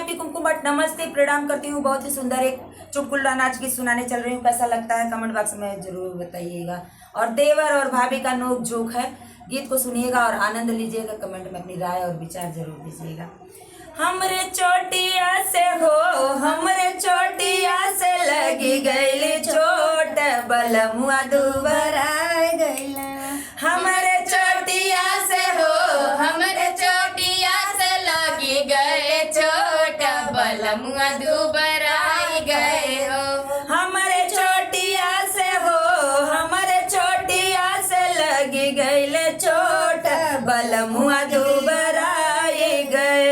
Happy कुमकुम बट नमस्ते प्रणाम करती हूँ। बहुत ही सुंदर एक चुटकुला नाच गीत सुनाने चल रही हूँ। कैसा लगता है कमेंट बॉक्स में जरूर बताइएगा। और देवर और भाभी का नोक झोंक है। गीत को सुनिएगा और आनंद लीजिएगा। कमेंट में अपनी राय और विचार जरूर दीजिएगा। हमरे चोटिया से हो, हमरे चोटिया से लगी गईली चोट, बलमुआ दुबरा गईला। हमरे चोटिया से हो, हमरे चोटिया से लगी गए चोट, बलमुआ दुबरा गए हो। हमरे चोटिया से हो, हमरे चोटिया से लगी गईले चोट, बलमुआ दुबरा गए।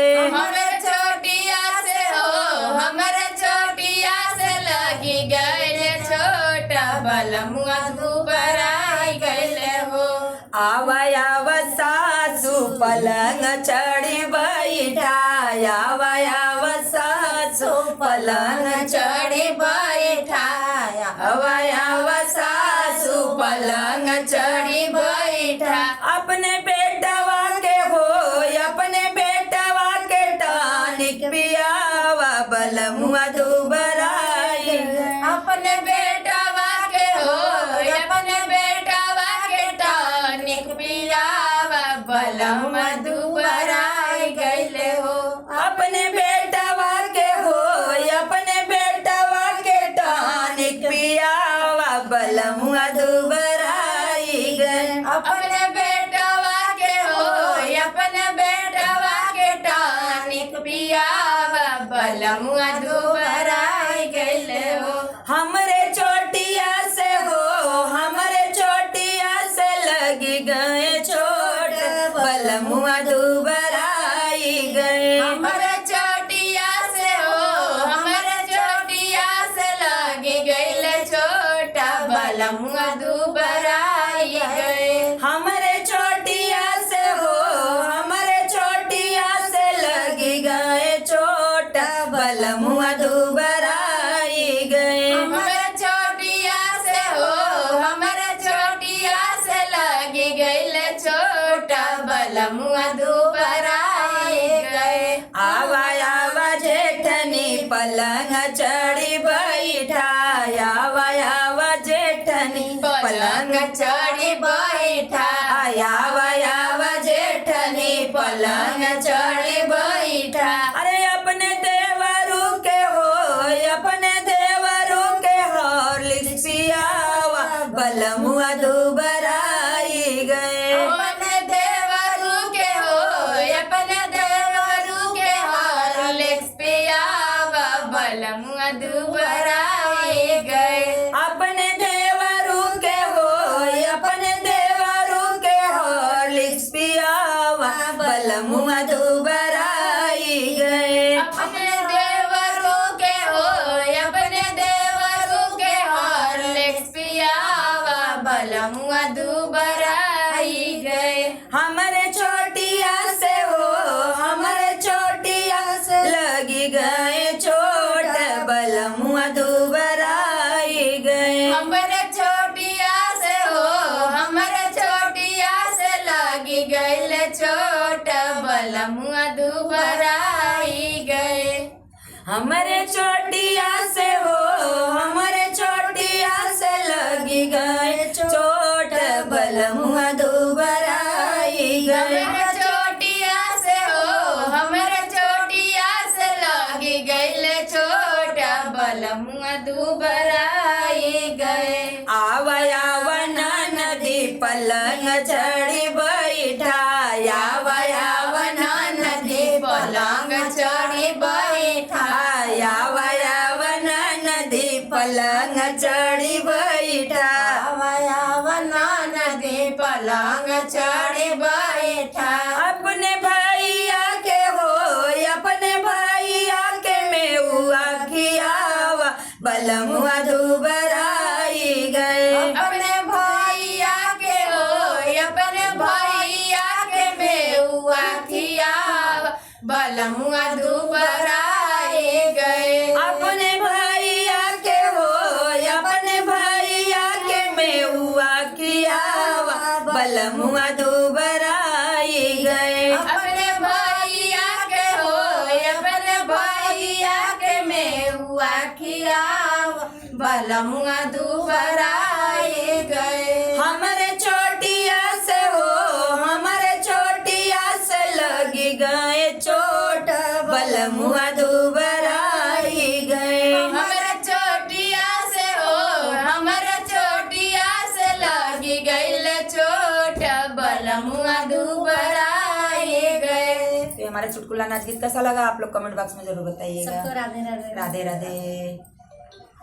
बलमुआ दुबराई गईले हो। आवा सासू पलंग चढ़ी बैठाया, आवा सासू पलंग चढ़ी बैठाया, आवा सासू पलंग चढ़ी बैठा। अपने बेटवा के हो, अपने बेटवा के टानिक पियावा, बलमुआ दुबराई। अपने बेटवा के हो, अपने बेटवा के टानिक पियावा, बलमुआ दुबराई गईले हो। अपने बेटवा के हो, अपने बेटवा के टानिक पियावा, बलमुआ दुबराई गए। अपने बेटवा के हो, अपने बेटवा के टानिक पियावा, बलमुआ दुबराई गईले हो। हमरे चोटिया से हो, हमरे चोटिया से लगी गए चोट, बलमुआ दुबराई गए। हमरे चोटिया से हो, हमरे चोटिया से लगी गईले चोट, बलमुआ दुबराई गए। हमरे चोटिया से हो, हमरे चोटिया से लगी गए चोट, बलमुआ दुबराई गए। हमरे चोटिया से हो, हमरे चोटिया से लगी गईले चोट, बलमुआ दुबराई गए। आवा आवा जेठनी पलंग चढ़ी बैठाया, आवा आवा जेठनी पलंग चढ़ी बैठा, आवा आवा जेठनी पलंग चढ़ी बैठा। अरे अपने देवरू के हो, अपने देवरू के हॉर्लिक्स पियावा, बलमुआ दुबराई गए। अपने देवरू के हो, अपने देवरू के हॉर्लिक्स पियावा, बलमुआ दुबराई गए। अपने देवरू के हो, अपने देवरू के हॉर्लिक्स पियावा, बलमुआ दुबराई गए। अपने देवरू के हो, अपने देवरू के हॉर्लिक्स पियावा, बलमुआ दुबराई गए। हमरे चोटिया से हो, हमरे चोटिया से लगी गए चोट, बलमुआ दुबराई गए। हमरे चोटिया से हो, हमरे चोटिया से लगी गईले चोट, बलमुआ दुबराई गए। हमरे चोटिया से हो, हमरे चोटिया से लगी गए चोट, बलमुआ दुबराई गए। हमरे चोटिया से हो, हमरे चोटिया से लगी गईले चोट, बलमुआ दुबराई गए। आवा आवा नदी पलंग चढ़ी बैठा, आवा आवा नदी पलंग चढ़ी बैठा, आवा आवा नदी पलंग चढ़ी बैठा, आवा आवा नदी पलंग चढ़ी बैठा। अपने भैया के हो, अपने भैया के मेहुआ खियावा, बलमुआ दुबराई गए। अपने भैया के हो, अपने भैया के मेहुआ खियावा, बलमुआ दुबराई गए। अपने भैया के हो, अपने भैया के मेहुआ खियावा, बलमुआ दुबराई गए। अपने भैया के हो, अपने भैया पुआ खियाव बलमुआ दुबराए गए। हमारे चोटिया से हो, हमारे चोटिया से लगी गए चोट, बलमुआ दुबराई गए। हमारे चोटिया से हो, हमारे चोटिया से लगी गईल चोट, बलमुआ दुबराए गए। तो हमारा चुटकुला नाच गीत कैसा लगा आप लोग कमेंट बॉक्स में जरूर बताइएगा। सबको राधे राधे। राधे राधे।